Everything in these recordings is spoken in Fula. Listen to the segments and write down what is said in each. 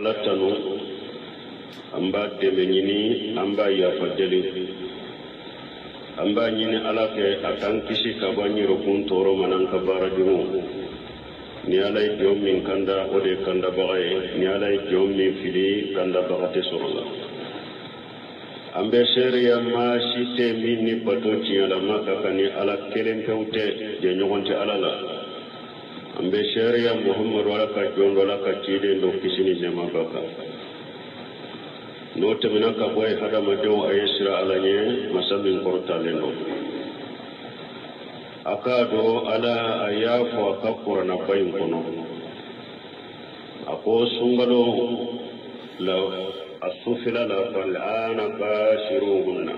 latanu amba demenyini amba ya fadeli amba nyini alake akan kisi kabanyiro kuntoro mananka barajunu ni alay jom min kanda ode kanda bagaye ni alay jom min fili kanda bagate sorola ambe seriya ma site min ni bato tiala maka kani ala kelen pewte je nyogonte alala ambe sharia muhammad wala ka jondo la ka cide ndo kisini nema baka no temina ka boy hada ma dew ayesra alanye masamin portale no akado ala ayafu akakura na bayin kono ako sungalo la asufila la fal'ana bashiruhunna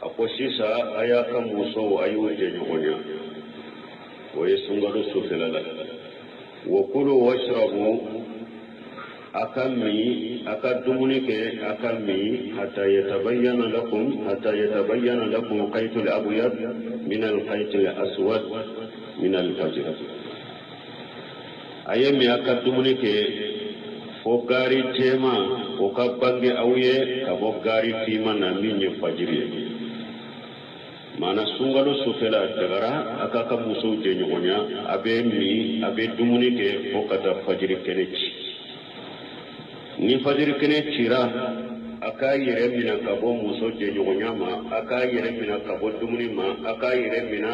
ako sisa ayaka muso ayuje nyonya ويسنغلوا سفللا وكلوا واشربوا أكمي أكدمنك أكمي حتى يتبين لكم الخيط الأبيض من الخيط الأسود من الفجر أيام أكدمنك فوقاري تيما وكبانجي أويه كبوغاري فيما نمين الفجر mana sungalo sufela dagara akaka muso je nyonya abe dumuni ke fokata fajiri kenechi ni fajiri kenechi ra aka yere mina kabo muso je nyonya ma aka yere mina kabo dumuni ma aka yere mina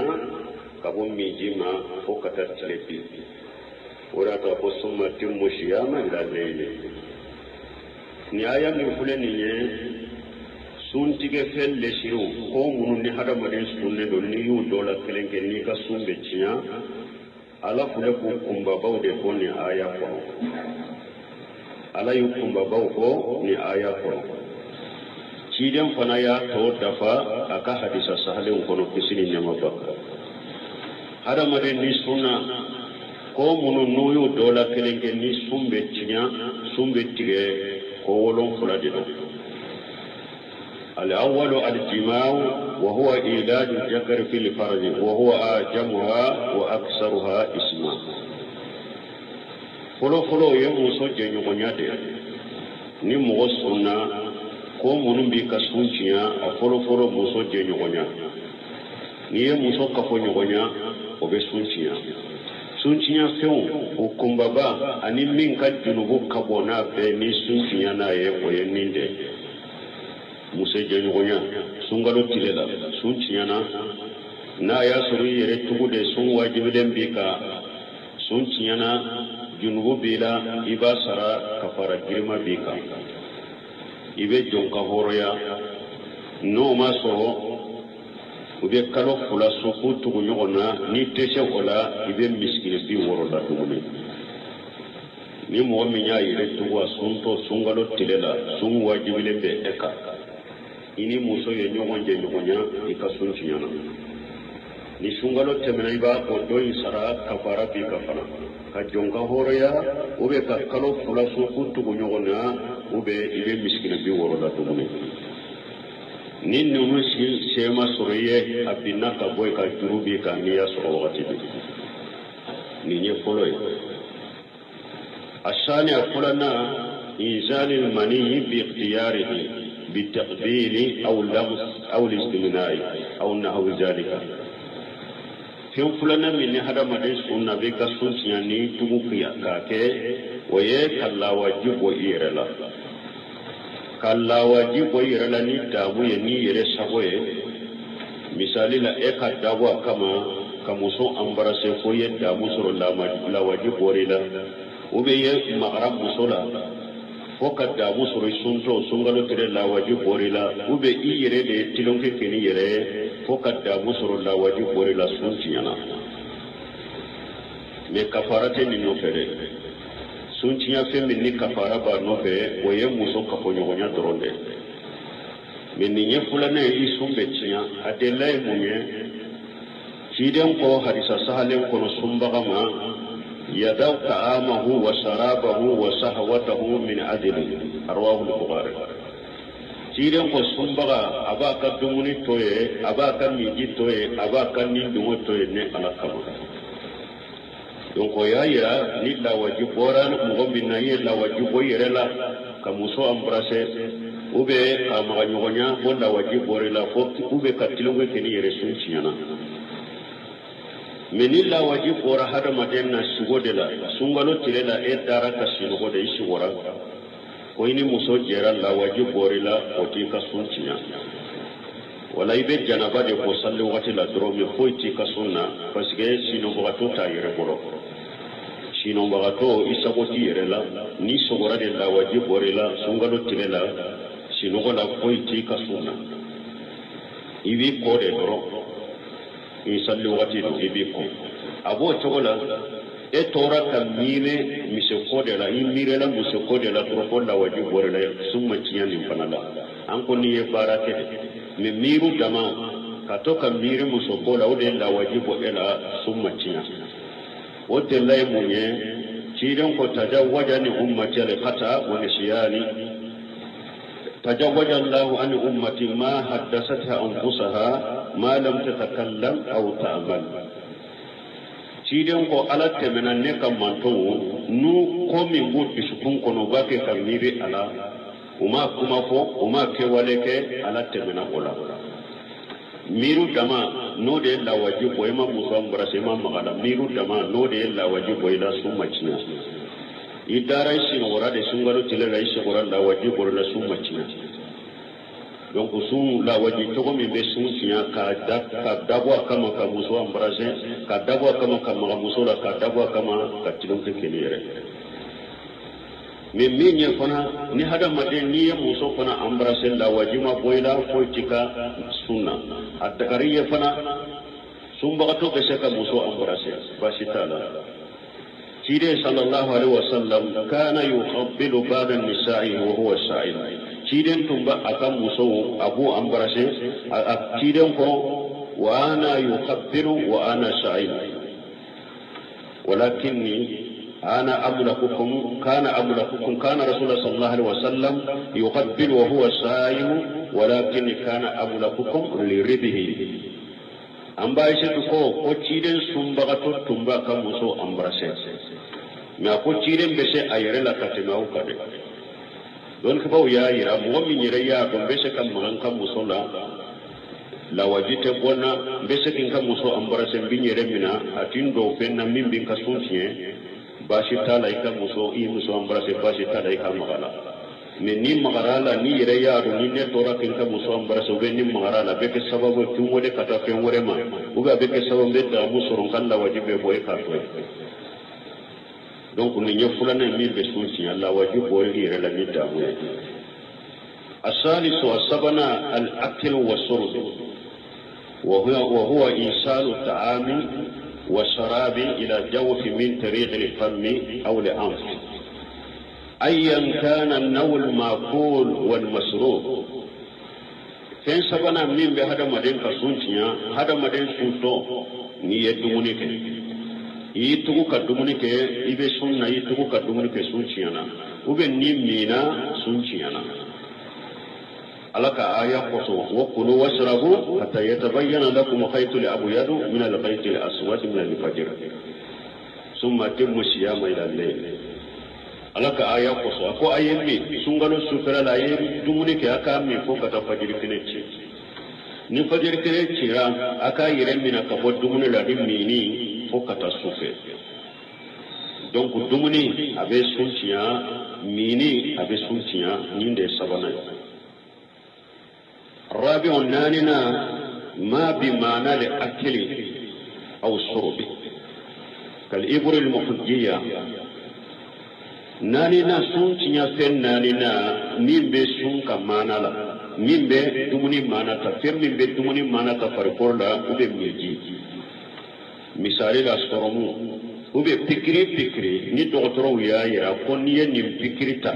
kabo miji ma fokata tlepi ora ta ko summa timmu shiyama ila leile ni aya mi fuleni ye suntige felle shiru ko munun ni hada maden sunne do ni yu dola kelenge ni ka sumbe ciya ala fule ko kumba bawde ko ni aya ko ala yu kumba baw ko ni aya ko ciden fana ya to dafa aka hadisa sahale ko no kisini nyama baka hada maden ni sunna ko munun no yu dola kelenge ni sumbe ciya sumbe tige ko wolon fulade do الأول الجماع وهو إيلاد الذكر في الفرج وهو أعجمها وأكثرها اسما فلو يموسو جنو غنياده ni mogo sunna ko munun bi ka sunciya folo muso je nyogonya ni ye muso ka fo nyogonya o be sunciya few o kumbaba ani min ka junubu kabona be ni sunciya na ye o ye ninde muso je nyogonya sungalo tilela sunciya na ya suru yere tugude sun wajibilen bi ka sunciya na junubu bila iba sara kafara girma bi ka ibe jonka horoya no maso ube kalo fula suku tugu nyogona ni tese wala ibe miskine bi woro da tugune ni mo mi nya yire tugu asunto sungalo tilela sun wajibile be eka ini muso ye nyogonje nyogonya ikasunchinya na ni sungalo temena iba ko doyi sara kafara bi kafara ka jonka horoya ube ka kalo fula suku tugu nyogona ube ibe miskine bi woro da tugune ni numu sema soroye abina ka boy ka jurubi ka niya soro wakati ni nye foloy ashani akulana inzali almani bi ikhtiyarihi بالتقبيل أو اللمس أو الاستمناء أو نحو ذلك في فلان من هذا مدرس كنا بك سنسياني تمكيا كاكي ويه كلا واجب وإيرلا كلا واجب وإيرلا نتابو يني يرسابوه مثالي لا إكا دابوا كمسو أمبرسي فوية دابو سر لا واجب ورلا وبيه مغرب مسولا foka da musoro sunto sungalo tere la wajib borila ube iyere de tilonke keni yere foka da musoro la wajib borila suntiana me kafarate ni no fere suntiya fe min ni kafara ba no fe oye muso ka fonyo gonya doronde men ni nye fulana yi sumbe tiya adelay munye kiden ko hadisa sahalen ko no sumbaga ma يدعو طعامه وشرابه وشهوته من عدل رواه البخاري تيرن ko sumbaga abaka dumuni toye abaka miji toye abaka ni dumo toye ne alakama donc ya ira ni la wajib boran mo minna ye la wajib boyrela ka muso embrasser ube ka maganyonya bo la wajib borela fo ube ka tilonge keni yere sunchiana menilla wajib bora hada madenna sugodela sungalo tilela e dara ka sino de ishwara ko ini muso jera la wajib borela oti ka sunchiya wala ibe janaba de ko salli wati la dromi foiti ka sunna parce que sino bogato ta yere boro sino bogato isagoti yere la ni sogora de la wajib borela sungalo tilela sino gola foiti ka sunna ibi ko de doro isalli wati do ibi ko abo chogola e tora kamire mise ko de la imire la mise ko de la tro la wajib borela summa ciyani panala an ko ni e barake me miru dama katoka mire muso ko la ode la wajib borela summa ciyani wote lay munye cidan ko tajawaja ni ummati al khata wa nisyani تجاوز الله عن أمتي ما حدثتها أنفسها ما لم تتكلم أو تعمل تيدن ko ala temena ne kam manto nu ko min bud bisukun kono bake kamire ala uma kuma fo uma ke waleke ala temena kola miru dama no de la wajib boy ma musam brasema magala miru dama no de la wajib boy la summa china idara shi no wora de sungalo tile la shi wora la wajib boy la summa china donc sun la wajib to mi be sun china ka dabwa kama ka muso ambrase ka dabwa kama ka muso la ka dabwa kama ka tilon ke kelere me minye fana ni hada made ni muso fana ambrase la wajib ma boyla politika sunna atakariye fana sumba to ke ka muso ambrase basitala Cide sallallahu alaihi wasallam kana yuqabbilu ba'da an-nisa'i wa huwa sa'im. Ciden tumba akan muso abu ambarase ciden ko wa ana yuqabbilu wa ana sa'im. Walakinni ana amlakukum kana rasulullah sallallahu alaihi wasallam yuqabbilu wa huwa sa'im walakinni kana amlakukum liridhihi. Amba ishe ko ciden sumba to tumba kan muso ambarase. Ma ko ciden bese ayere la katima o kade don ko baw ya yira mo min yire ya ko bese kam man kam musola la wajite bona bese kin kam muso ambarase binyere mina atindo fenna min bin kasuntie bashi tala ikam muso I muso ambarase bashi tala ikam magala me ni magarala ni yire ya do ni ne tora kin kam muso ambarase be ni magarala be ke sababu tum wode kata fen wore ma uga be ke sababu be da muso ron kan la wajibe boy ka to donc ni ñefulana mi be sunsi Allah wajib bori re la midda mo الثالث والسبنا الأكل والشرب وهو إيصال الطعام والشراب إلى الجوف من طريق الفم أو الأنف أيا كان النوع المأكول والمشروب كان سبنا من بهذا مدين كسونتيا هذا مدين سونتو نيدمونيك yitugu ka dumuni ke ibe sunna yitugu ka dumuni ke sunciyana ube ni mina sunciyana alaka aya qoso wa kulu washrabu hatta yatabayyana lakum khaytul abyad min al-khaytil aswad min al-fajr thumma timmu siyama ila al-layl alaka aya qoso ko ayemi sungalo sufera la yeri dumuni ke aka mi fo kata fajr kineci ni fajr kineci ra aka yere mina ka fo dumuni la dimini fokata sufe donc dumuni abe suntiya mini abe suntiya ninde sabana rabi'u nanina ma bi ma'na li akli aw shurbi kal ibr al muhajjiya nanina suntiya fen nanina mimbe sun ka mana la mimbe dumuni mana ta fermi be dumuni mana ta farkorda ube miji misali la soromu ube pikiri ni docteur ya yira ko ni ni pikiri ta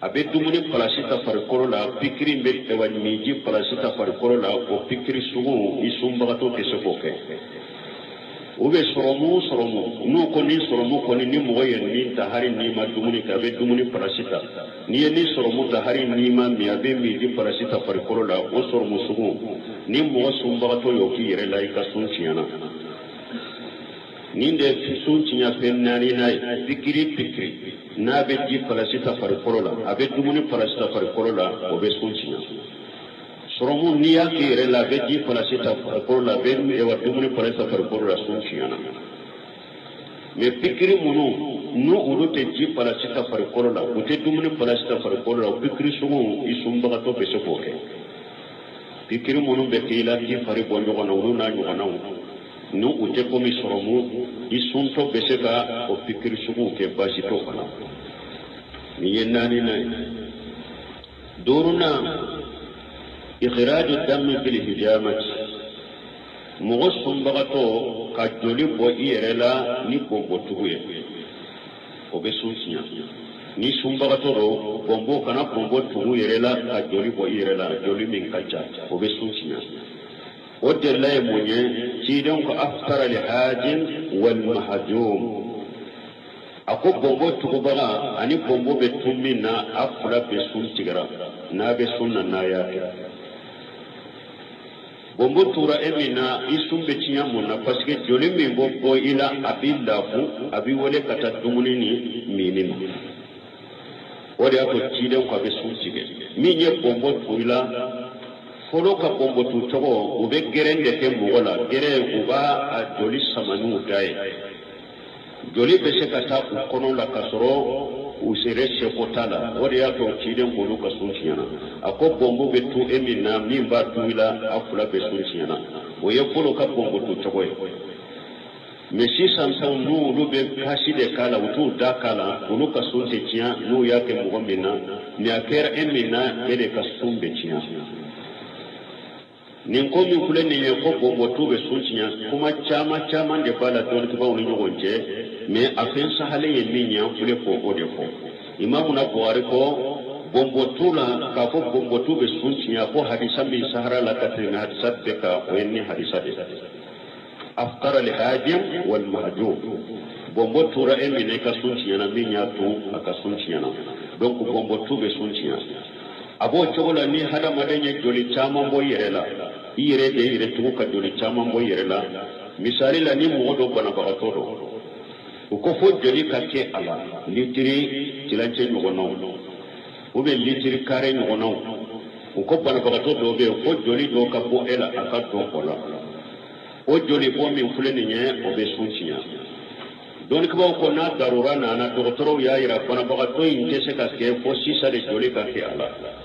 abe dumuni palasita farkoro la pikiri be tewani miji palasita farkoro la o pikiri sugu isumba to kesokoke ube soromu no ko ni soromu ko ni moye ni tahari ni ma dumuni ka be dumuni palasita ni soromu tahari ni ma mi abe miji palasita farkoro la o soromu sugu ni mo sumba to yoki yire la ika sunchiana ninde sun cinya fennani nay pikiri na be di falasita far korola abe dumuni falasita far korola o be sun cinya soromu niya kire la be di falasita far korola be e wa dumuni falasita far korola sun cinya na me pikiri munu nu ulu te di falasita far korola o te dumuni falasita far korola pikiri sumu isumba to be sokoke pikiri munu be kila di fari bondo kono ulu na nyona nu ute komi soromu isunto beseka o pikiri sugu ke basi to kana ni yenani nay duruna ikhraju dam bil hijamat mughsum bagato ka joli bo irela ni bombo tuye o be sunsinya ni sumbagato ro bombo kana bombo tugu irela ka joli bo irela joli min kacha o be sunsinya ودر لا يموني تيدون أفطر لحاجم والمحجوم أكو بومبو تقبلا أني بومبو بتومينا أفلا بسون تجرا نا بسون نايا بومبو تورا إمينا يسون بتشيا مونا بسكت جولي من بومبو إلى أبي لافو أبي ولي كتا دومونيني مينين ودي أكو تيدون بسون تجرا مين يبومبو تويلا folo ka bombo tu togo ube gerende ke mugola gere uba a joli samanu dai joli bese kata kono la kasoro usere se kotala odi ya to kiden bolu ka sunchiyana ako bombo be tu emina mimba tuila afula be sunchiyana o ye folo ka bombo tu togo mesi samsam nu lube kasi de kala utu da kala ulu ka sunche tiya nu ya ke mugomina ni akera emina ede ka sumbe tiya nin ko min kule ne ko bombo tube sunchinya kuma chama de bala don to bawo ni ngonje me afen sahale ye minya kule ko ode ko imamu na buhari ko bombo tula ka ko bombo tube sunchinya ko hadisa min sahara la katrina hadisa de ka wenni hadisa de afqara li hajim wal mahjub bombo tura emine ka sunchinya na minya tu aka sunchinya na donc bombo tube sunchinya abo chogola ni hada madenye joli chama mo yerela ire de ire tuko ka joli chama mo yerela misali la ni modo bana bagatodo uko fo joli ka ke ala litiri tilanche ngono ube litiri kare ngono uko bana bagatodo be fo joli do ka bo ela aka to kola o joli bo mi fuleni nye obe sunchinya don ko ko na darura na doktoro ya ira bana bagato intese ka ke fo sisa de joli ka ke ala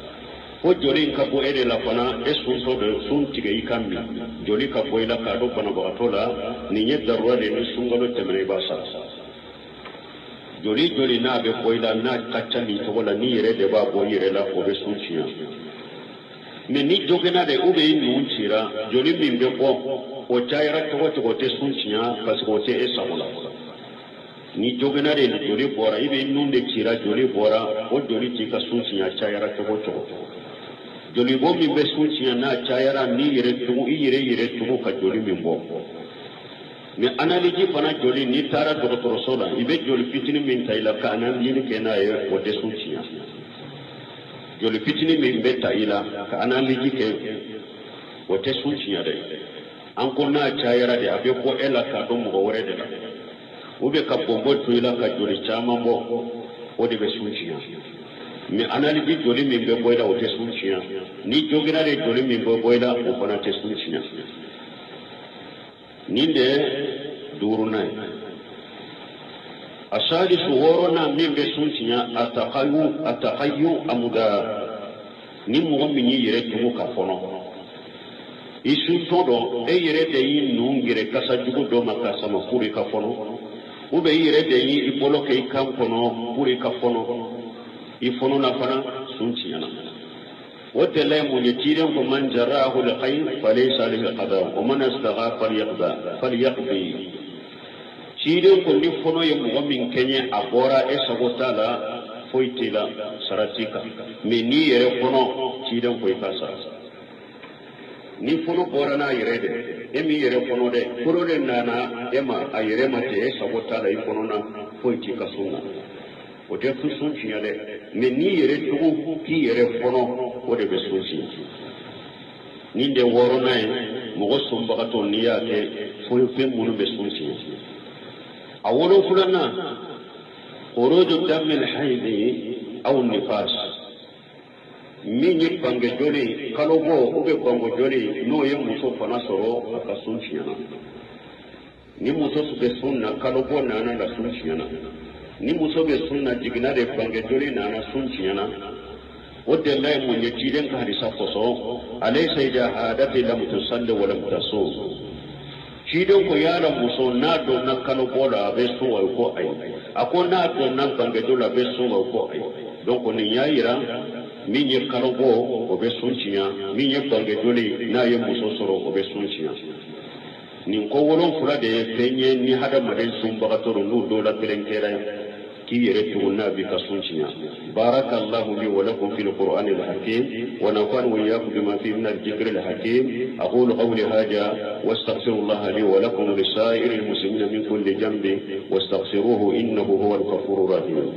o joli ka bo ede la fana esunso de sun tige ikambi joli ka bo ila ka do bana batola ni nye darwa de ni sungalo temene basa joli na be bo ila na kacha ni to wala ni yere de ba bo yere la o be sunchiya me ni jogena de ube ni unchira joli bimbe ko o chayra to te sunchiya parce que te esamola ni jogena de joli bora ibe nunde chira joli bora o joli tika sunchiya chayra to joli bo mi be sunchiya na chayara ni yere tugu ka joli min bo me analyse fana joli ni tara doctor sola ibe joli fitini min tayla ka analyse ke na ye o de sunchiya joli fitini min be tayla ka analyse ke o te sunchiya de an ko na chayara de abe ko ela ka do mo wore de la ube ka bombo tuyla ka joli chama bo o de be sunchiya me analyse joli min be boyda o te sunchiya ni jogina de joli min be boyda o fana te sunchiya ninde durunai asali suworona min be sunchiya ataqayyu amuda ni mo min yire tugu ka fono isu todo e yire de yin nungire kasa jugu do makasa ma kuri ka fono ube yire de yin ibolo ke ikam kono kuri ka fono ifono na fana sunchiya na وتلا منيتيرا ومن جراه لخير فليس له قضاء ومن استغى فليقضي تيرا كل فنو يمغ من كنيا أبورا إسغوتالا فويتلا سراتيكا مني يرفنو تيرا فويكاسا ni fono borana yirede emi yere fono de kurode nana ema ayere mate sabotala ifono na foiti kasuna o de fusun chiale me ni yere tugu ki yere fono o de besusi ni de worona mo sumba to niya ke fo fe munu besusi أولو فلنا خروج الدم الحيض أو النفاس من يبقى جولي كالوبو وبيبقى جولي نو يمسو فنصرو أكسونشينا نمسو بسنة كالوبو نانا لسونشينا نمسو بسنة جيجنا يبقى جولي نانا سونشينا ودل الله من يجيلن كهرسا فصو أليس جهادة لم تصل ولم تصوم شيدون كو يالا مسو نادو نكالو بولا بسو ويكو أي أكو نادو نكالو بولا بسو ويكو أي دونك نيايرا من يكالو بو وبسونشيا من يكالو جولي نا يمسو سرو وبسونشيا نينكو ولون فلا دي فيني ني هذا مدين سنبغتور نور دولا بلنكيرا كي يرتبنا بكسونشيا بارك الله لي ولكم في القرآن الحكيم ونفعل وإياكم بما فيه من الذكر الحكيم أقول قولي هذا واستغفر الله لي ولكم لسائر المسلمين من كل جنب واستغفروه إنه هو الغفور الرحيم.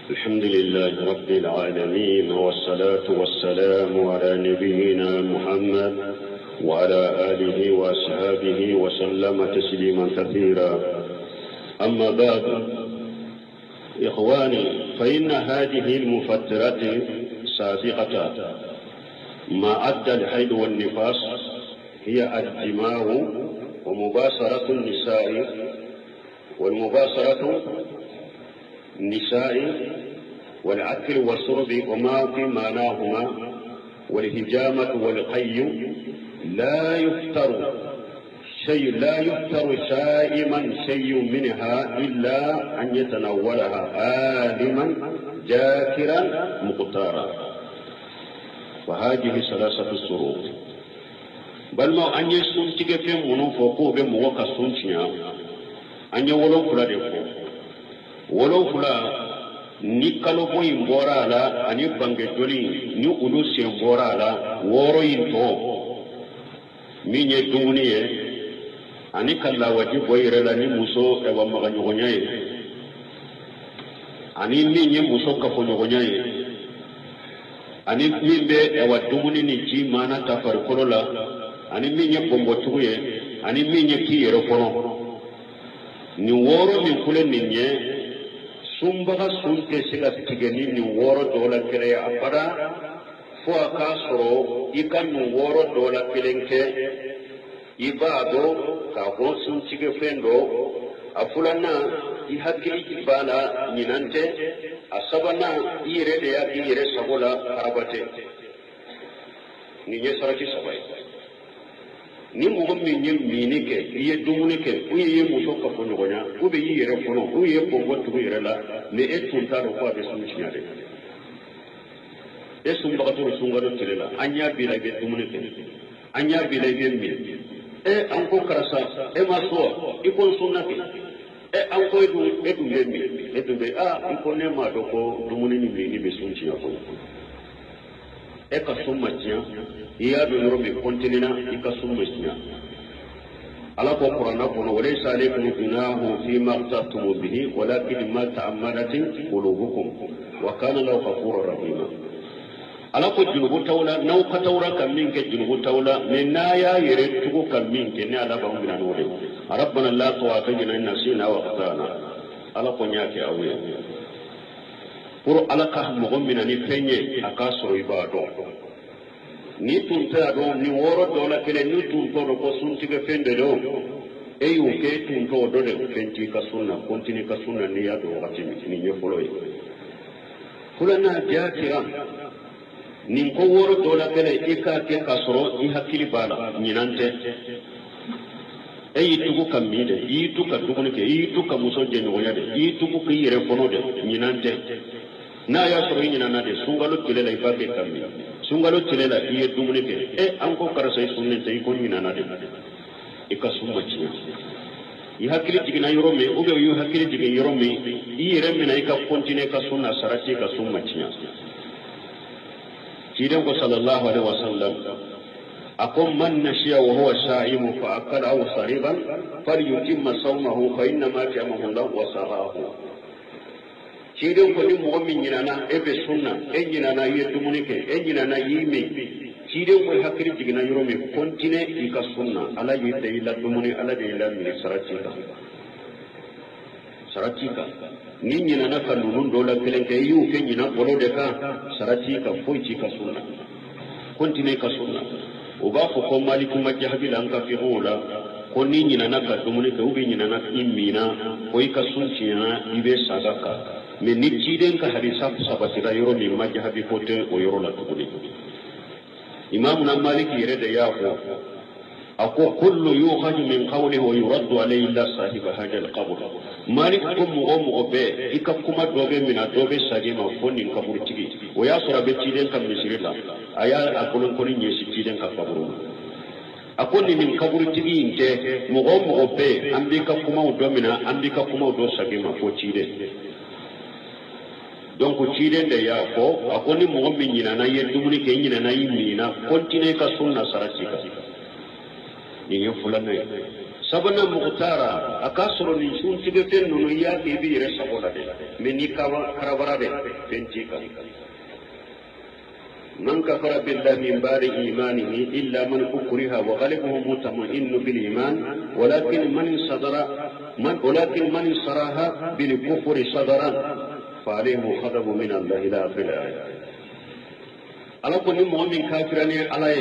الحمد لله رب العالمين والصلاة والسلام على نبينا محمد وعلى آله وأصحابه وسلم تسليما كثيرا. أما بعد إخواني فإن هذه المفترات سابقة ما أدى الحيض والنفاس هي الدماء ومباشرة النساء والأكل والشرب وما في معناهما والهجامة والقي لا يفتر سائما شيء منها إلا أن يتناولها آدما جاكرا مقتارا وهذه ثلاثة الشروط بل ما أن يسنتك في منوفقو بموقع سنتيا أن يولو فلا دفو ولو فلا ni kalo boy mbora la ani bange joli ni ulu se mbora la woro yinto minye duniye ani kala waji boyre la ni muso e wa maganyo gonyaye ani minye muso ka fonyo gonyaye ani mimbe e wa dumuni ni ji mana tafar kolola ani minye bombo tuye ani minye kiyero kono ni woro min kule ninye sumbaga sunte siga tigeni ni woro dola kere abada fo akasoro ikan ni woro dola kelenke ibado ka ho suntige fendo afulana ihakili ibala ninante asabana ire de ya ire sabola karabate ni yesaraki sabai ni mo min nyem minike iye dumunike uye muso ka fo nyogonya ube yire fono uye bongo tu yire la ne etunta ro kwa besu chinyade esum bagato sungaro tilela anya bila be dumunike anya bila be mi anko karasa maso ikon sunnati anko edu be iko ne ma do ko dumuni ni besu chinyako ka summa tiya iya do yoro be kontinina ika summa tiya ala ko qur'ana kono walaysa alaykum junahu fima aqtabtum bihi walakin ma ta'ammadat qulubukum wa kana lahu ghafurur rahim ala ko junubu tawla naw ka tawra kam min ke junubu tawla min naya yere tugo kam min ke ne ala ba ngina no de rabbana la tu'akhidhna in nasina wa akhtana ala ko nyaake awye pour ala ka mo gomina ni fenye akasoro ibado ni tunta do ni woro dola kele ni tunto do ko suntiga fende do yu ke tunto do de fenti ka sunna kontini ka sunna ni ya do wakati ni nyefolo yi kulana jakira ni ko woro dola kele ika ke kasoro i hakili bala nyinante tugu kamide tuka dugune ke tuka muso je no yade tugu ke yere fono de nyinante na ya soro nyina na de sungalo tilela ibake kammi sungalo tilela iye dumune ke anko karasa sunne tay ko nyina na de ikasumma chiya i hakili tigina yorome ube yu hakili tigina yorome ire mena ika continue ka sunna sarati ka summa chiya kidan ko sallallahu alaihi wasallam akum man nashiya wa huwa sha'imu fa akala aw sariban falyutimma sawmahu fa inna ma ta'amahu Allah wa sarahu kidan ko ni mu'min nyina na ebe sunna nyina na ye dumunike nyina na yime cide ko hakiri digina yoro me kontine ika sunna ala yidde ila dumuni ala de ila mi saratika ni nyina na kanunun dola kelenke yu ke nyina bolo de ka saratika foiti ka sunna kontine ka sunna o ba ko maliku majhabi lan ka fi hula ko ni nyina na ka dumuni ke ubi nyina na imina ko ika sunchina ibe sagaka me ni ciden ka hadisa sabatira yoro ni majhabi kote o yoro la tuguni imamuna maliki yere yako ako kullu yukhaju min qawlihi wa yuraddu alayhi illa sahiba hadha alqabr malik kum mu'um be ikakuma dobe mina dobe sagima fonni kabur tigi o ya sura be ciden kam misirila aya akulun koni nyesi ciden ka kaburu akoni min kabur tigi inte mu'um be ambika kuma do mina ambika kuma do sagima fo ciden donc ciden de ya ko akoni mu'um min nyina na yedumuni ke nyina na yimina kontine ka sunna sarasika ni fulana sabana muqtara akasro ni sun tige ten no ya ke bi re saboda de meni kawa karabara de pentika man kafara billahi min ba'di imanihi illa man ukriha wa qalbuhu mutma'innu bil iman walakin man saraha bil kufri sadran fa alayhi ghadabu min Allah ila akhir ayat ala ko ni mu'min kafirani alay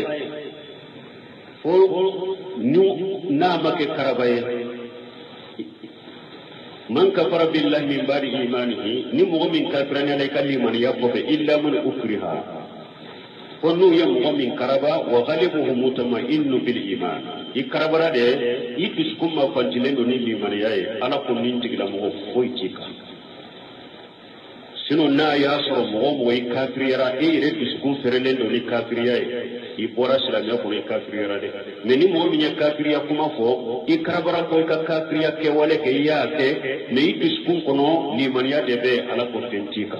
نامك كرباي من كفر بالله من بعد إيمانه نمو من كافرين عليك لمن يقف إلا من أكرها فنو يمو من كربا وغلبه مطمئن بالإيمان إكربرا ده يكسكم ما فانجلين لمن يأي أنا كم ننتج لمو فويتك sino na ya soro mo moy kafirira e re biskun ferelen do ni kafiriya e bora sila me ko ni kafirira de me ni mo mi kafiriya kuma fo e karabara ko ka kafiriya ke wale ke ya te me biskun kono ni maniya de be ala ko tentika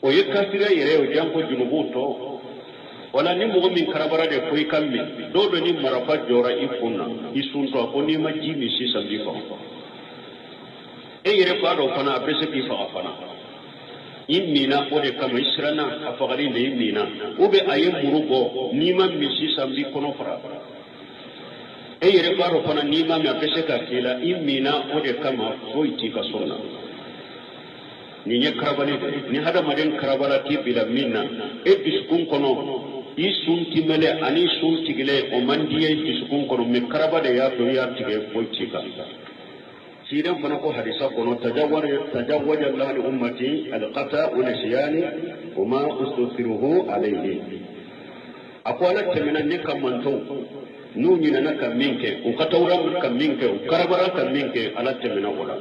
o ye kafiriya yere o janko junubu to wala ni mo mi karabara de ko kamme do ni marafa jora ifunna isunto ko ni majimi si sambi ko yere fado fana apese ki fa fana imina ode kama israna afagari le imina ube aye murugo nima misi sambi kono fara yere fado fana nima me apese ka kila imina ode kama foiti ka sonna ni nya karabani ni hada maden karabara ti bila minna biskun kono isun timele ani sun tigile o mandiye biskun kono me karabade ya to ya tige foiti ka سيدنا فنقول حديثا كنوا تجاوز الله لأمتي القطع ونسيان وما أستغفره عليه أقول لك من أنك منتو نوني نك منك وكتورا نك منك وكربرا منك على تمنا ولا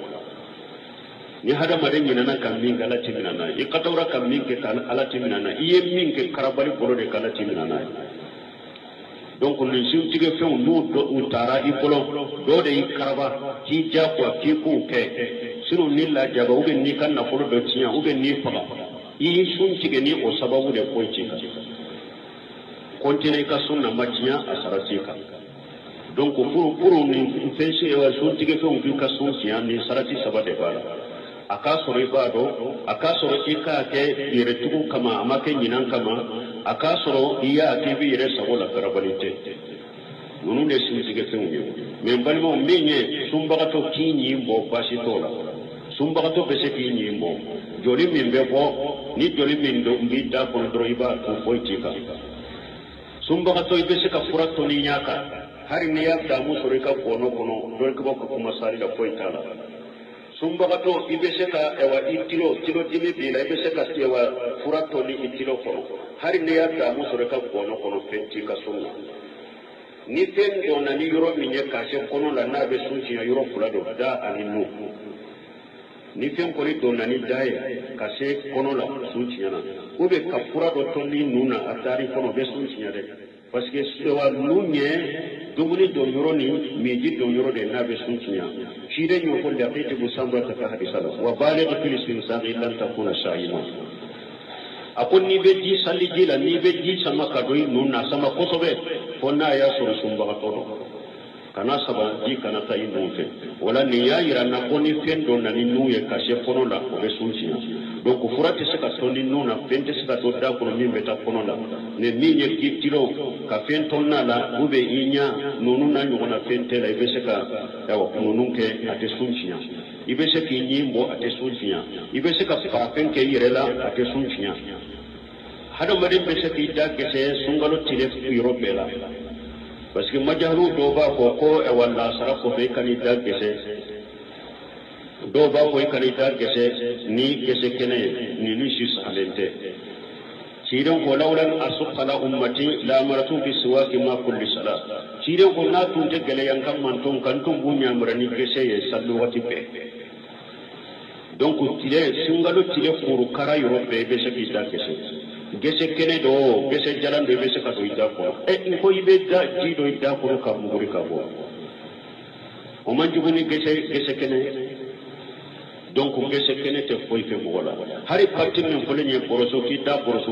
ni hada maden ni nana kan min kala timina na e katawra kan min ke kan ala timina na iye min ke karabali bolo de kala timina na donc le jour tige fe nous utara i bolo do de karaba ki japo ki ku ke sino ni la jaba ube ni kan na folo do tiya ube ni fala i sun tige ni o sababu de ko tika kontine ka sunna matiya asarasika donc pour ni fense wa sun tige fe on ka sun tiya ni sarati sabade bala akasoro ibado akasoro ika ke yere tugu kama amake nyinan kama akasoro iya ke bi yere sabola karabalite nunu ne sinzige fenyo membalimo menye sumbagato kinyi mbo basitola sumbagato bese kinyi mbo joli mimbe ko ni joli mindo mbida ko droiba ko foitika sumbagato ibese ka furato ni nyaka hari ni ya damu soreka kono dorko ko masari da foitala sumbagato ibeseka ewa itilo dimi bila ibeseka ewa furato ni itilo kono hari ne yata musoreka kono fenti ka sunna ni tendo na ni yoro minye kashe kono la na be sunci ya yoro fulado da aninu ni fen ko ni do na ni dai kashe kono la sunci yana ube ka furado to ni nuna atari kono be sunci ya de parce que ewa nunye dumuni do yoro ni meji do yoro de na be sunci ya شيء يقول لقيت مسامرة كهذه سلف وبالغ في الاستنساخ لن تكون شاهما أقول نبدي سالي جيلا نبدي سما كدوي نونا سما كتبه فنا يا سوري سمبا كتورو kana saba di kana ta inu fe wala ni ya ira na koni fendo na ni nuye kashe kono la o be sunchi donc furati se ka toni nuna fente se ka to da ko mi meta kono la ne mi ye kitiro ka fento na la ube inya nunu na nyona fente la ibe se ka yawa nunu ke ate sunchi ibe se ki nyimbo ate sunchi ibe se ka fa fenke yirela ate sunchi hada madin be se ki da ke se sungalo tire yiro bela parce que majaru do ba ko e wala sara ko be kanita gese do ba ko kanita gese ni gese kene ni ni shi salente sidan ko lawlan asqala ummati la maratu bi siwaki ma kulli salat sidan ko na tun te gele yang kam man ton kan ton bunya murani gese ye sallu wati be donc tile sungalo tile furu kara yoro be be se kita gese gese kene do gese jalan do gese ka do ida ko ko ibe da ji do ida ko ka muguri ka bo o man juguni gese kene donc gese kene te foi fe mola hari parti men ko lenye boroso ki da boroso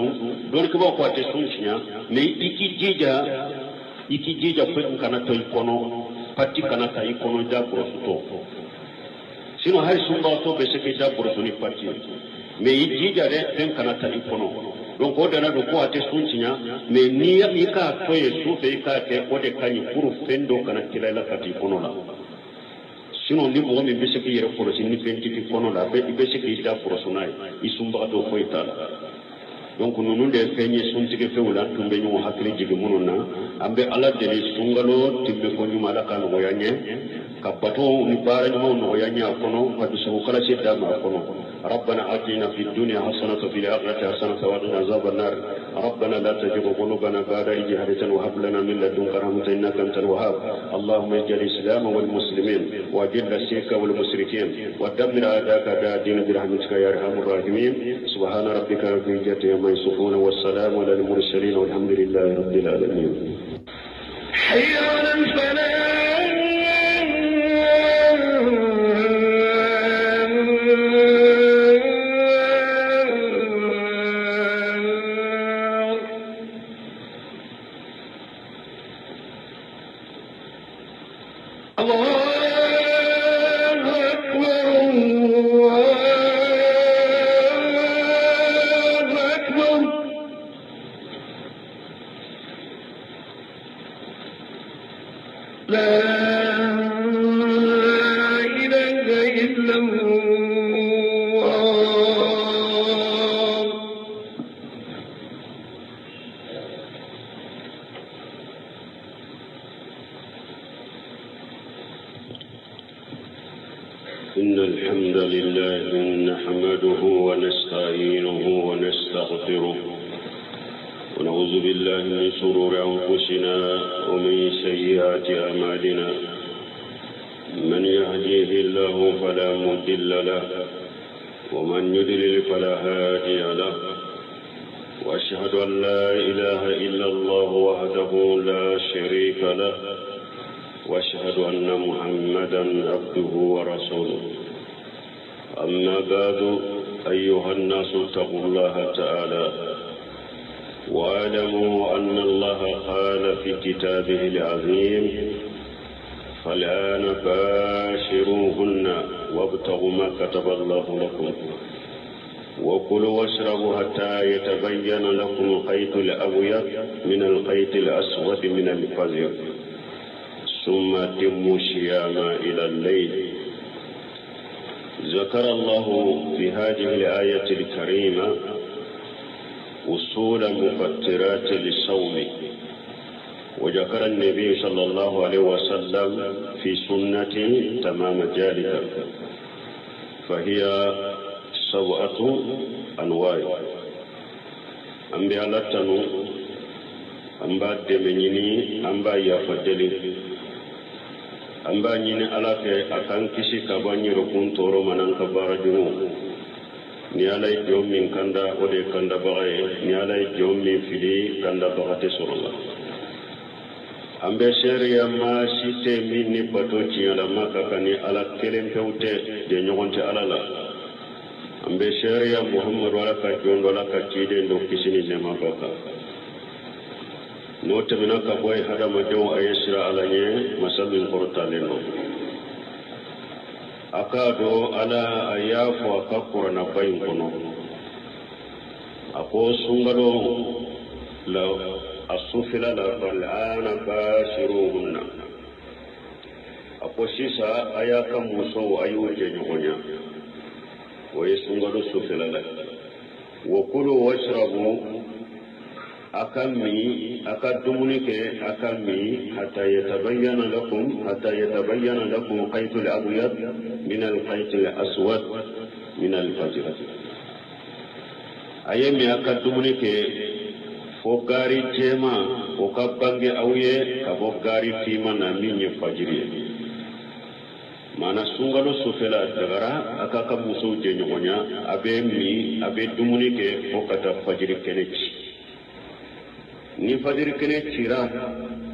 do ko ko ate sunchinya me iki jija ko kana to ikono parti kana ta ikono da boroso to sino hari sumba to gese ki da boroso ni parti me jija re pen kana ta ikono donc o dana do ko ate sunchinya me ni ka to e su fe ka te o de kanyi puru fendo kana tilala kati kono la sino ni mo mi bese ki yere ko sin ni fenti ki kono la be bese ki da pro sunai isumba do ko itala donc nunu de fenye suntige fe wala tumbe nyu hakli jige mununa ambe ala de sungalo tibbe ko nyuma la kan go yanye kabato ni bara nyu no yanye kono fadu so kala se da ma kono ربنا آتنا في الدنيا حسنة وفي الآخرة حسنة وقنا عذاب النار ربنا لا تزغ قلوبنا بعد إذ هديتنا وهب لنا من لدنك رحمة إنك أنت الوهاب اللهم اجعل الإسلام والمسلمين وأذل الشرك والمشركين ودمر أعداءك أعداء الدين برحمتك يا أرحم الراحمين سبحان ربك رب العزة عما يصفون والسلام على المرسلين والحمد لله رب العالمين حي على الفلاح إن الحمد لله نحمده ونستعينه ونستغفره ونعوذ بالله من شرور أنفسنا ومن سيئات أعمالنا من يهديه الله فلا مضل له ومن يضلل فلا هادي له وأشهد أن لا إله إلا الله وحده لا شريك له وأشهد أن محمدا عبده ورسوله أما بعد أيها الناس اتقوا الله تعالى واعلموا أن الله قال في كتابه العظيم فالآن باشروهن وابتغوا ما كتب الله لكم وكلوا واشربوا حتى يتبين لكم الخيط الأبيض من الخيط الأسود من الفجر ثم أتموا الصيام إلى الليل. ذكر الله في هذه الآية الكريمة أصول مفطرات للصوم، وذكر النبي صلى الله عليه وسلم في سنته تمام ذلك، فهي 7 أنواع. أنبياء لتنو أنبا دمنيني أنبا يفدلي أنبا نيني ألاك أكان كشي كباني ركون تورو منان كبارجو نيالاي جوم من كندا ودي كندا بغاي نيالاي جوم من فيدي كندا بغاتي سورلا أنبا سيريا ما سيتي مني باتوتي على ما كاكاني على كلم فوتي دي نيوانتي على لا أنبا سيريا محمد ولا كجون ولا كتيدين دو كسيني نما بكا نوت منك بوي هذا مدعو أيسر على مسلم القرطان أكادو على أياف وكفر نبين كنو أقول سنغلو لو السفل الآن باشروهن أقول سيسا أياك موسو أيو جنوغنيا ويسنغلو السفل لك وكلوا واشربوا أكمي أكدمنك أكمي حتى يتبين لكم خيط الأبيض من الخيط الأسود من الفجر أيامي أكدمنك فوقاري جيما وكبانجي أويه كفوقاري فيما نامين يفجري mana sungalo sufela dagara akaka muso jenyonya abe dumuni ke fokata fajiri keneci ni fajiri keneci ra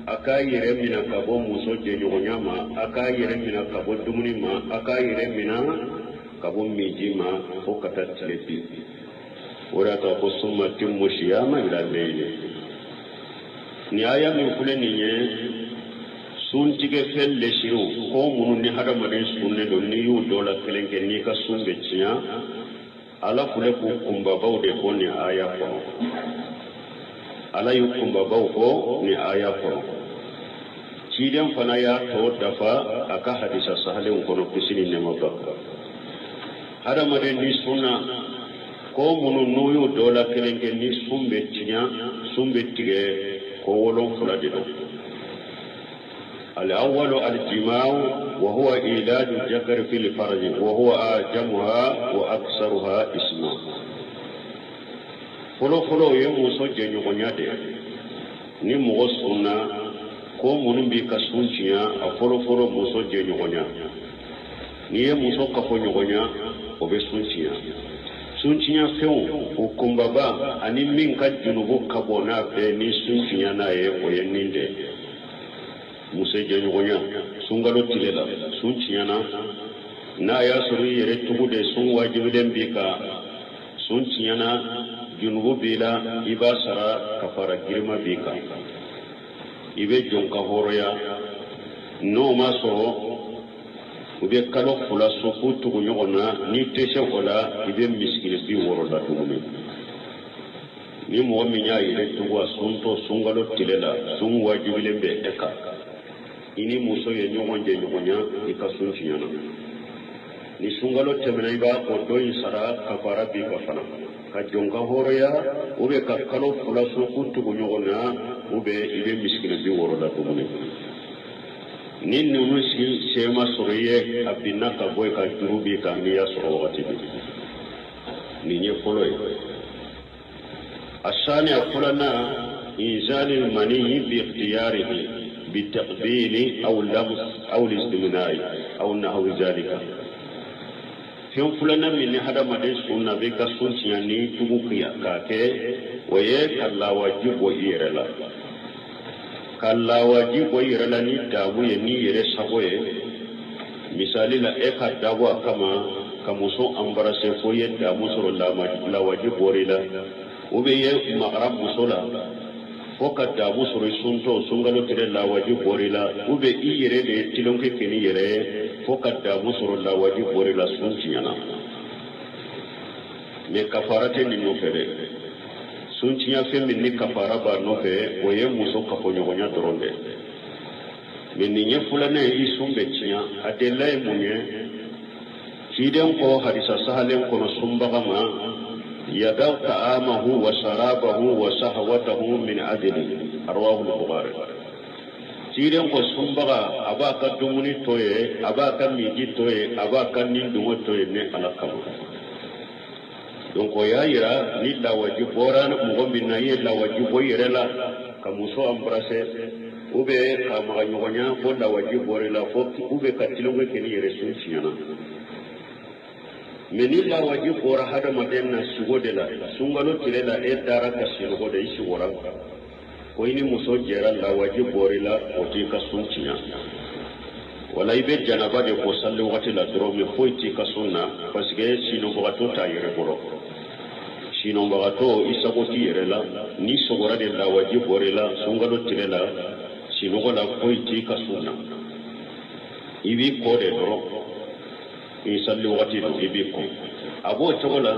aka yere mina kabo muso jenyonya ma aka yere mina kabo dumuni ma aka yere mina kabo miji ma fokata tlepi ora ka ko summa timmu shiyama ila leyle ni aya min fulani nye sun tige felle shiru ko munu ni hada mare sunne do ni yu dola kelenge ni ka sunbe ciya ala fule ko kumba bawde ko ni aya ko ala yu kumba baw ko ni aya ko cidan fana ya to dafa aka hadisa sahalen ko no pisini ne mabba hada mare ni sunna ko munu no yu dola kelenge ni sunbe ciya sunbe tige ko wolon fula de do الأول الجماع وهو إيلاد الذكر في الفرج وهو أعجمها وأكثرها اسما فلو يموسو جنيغنيادي ni mogo sunna ko munun bi ka sunciya a folo muso jenyogonya ni ye muso kafo nyogonya o be sunciya few o kumbaba ani min ka junubo kabona be ni sunciya na ye o ye ninde muso jenyogonya sungalo tilela sunciya na ya sori yere tugude sun wajibiden bi ka sunciya na junubu bila iba sara kafara girma bika ibe jonka horoya no maso ube kalo fula sofu tugu nyogona ni teshe wala ibe miskini bi woroda tuguni ni mo minya ile tugu asunto sungalo tilela sun wajibile be eka ini muso ye nyogonje nyogonya ikasunchinyana ni sungalo temena iba odoyi sara kafara bika fana kajonga horoya ube kakalo fula sofu tugu nyogona ube ibe miskina bi woroda tuguni ni nunu si sema soriye abina ka boy ka jurubi ka niya soro wakati bi ni nye folo ye asani akulana inzali mani bi ikhtiyarihi bi taqbili aw lams aw listimnai aw nahwi zalika fen fulana min hada made sunna be ka suntiya ni tugu kiya ka ke waye kala wajibo irela kala wajibo irela ni dabu ye ni yere saboye misali la eka dabu kama kamuso ambarase foye dabu soro la wajibo rila ube ye magrab musola foka dabu soro sunto sungalo tire la wajibo rila ube i yere de tilonke keni yere foka dabu soro la wajibo rila suntiyana me kafarate ni nofere suntiya fe min ni kafara ba nofe oye muso kafo nyogonya doronde min ni nye fulane yi sumbe tiya adela e munye kiden ko hadisa sahalen kono sumbaga ma yadaw ta'amahu wa sharabahu wa shahwatahu min adli arwahu al-bukhari kiden ko sumbaga abaka dumuni toye abaka miji toye abaka nindumo toye ne alakama donc ya yira ni la wajibo ran mo minna ye la wajibo yirela ka muso embrasser ube ka ma nyogonya ko la wajibo rela fo ube ka tilongo ke ni yere sunchiana meni la wajibo ra hada madenna sugodela sungalo tilela e dara ka sirgo de isi wora ko ini muso jera la wajibo rela o ti ka sunchiana wala ibe janaba de ko salli wakati la dro me foiti ka sunna parce que sino ko to ta yere boro sinon bagato isagoti yerela ni sogora de la wajib borela sungalo tirela sinogo la koyti kasuna ibi ko de ro isalli wati do ibi ko abo chogola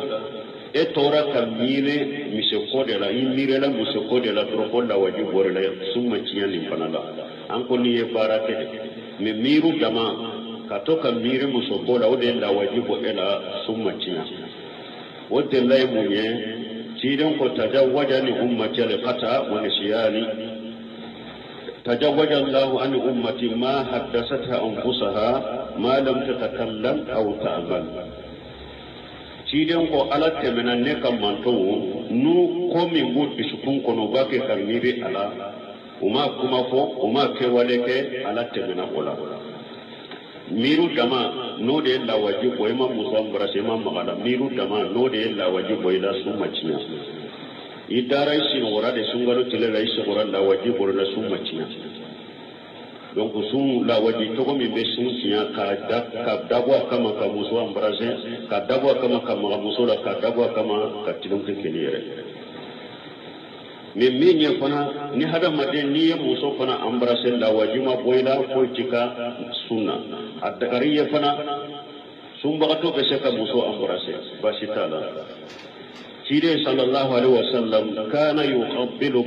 e tora kamile mise ko de la imirela mise ko de la tro la wajib borela summa ciyani panala an ko ni e barate me miru dama katoka mire muso bola ode la wajib borela summa ciyani ودي الله يموني تيدن كو تجوجني أمتي لقطع ونسياني تجوج الله عن أمتي ما حدثتها أنفسها ما لم تتكلم أو تعمل تيدن كو على تمنى نكا منتو نو قومي بود بسكون كنو باكي كرميري على وما كما فوق وما كواليك على تمنى ولا miru dama no de la wajib boy ma musam brase ma magala miru dama no de la wajib boy la summa cinya idara sin wora de sungalo tele la isi wora la wajib boy la summa cinya donc sun la wajib to ko mi be sun cinya ka dabwa kama ka musam brase ka dabwa kama ka musula ka dabwa kama ka tilum ke kelire mais minye fana ni hada maden ni muso fana ambrase la wajima boyla politika sunna adakariye fana sumba to beseka muso ambrase basitala sire sallallahu alaihi wasallam kana yuqabbilu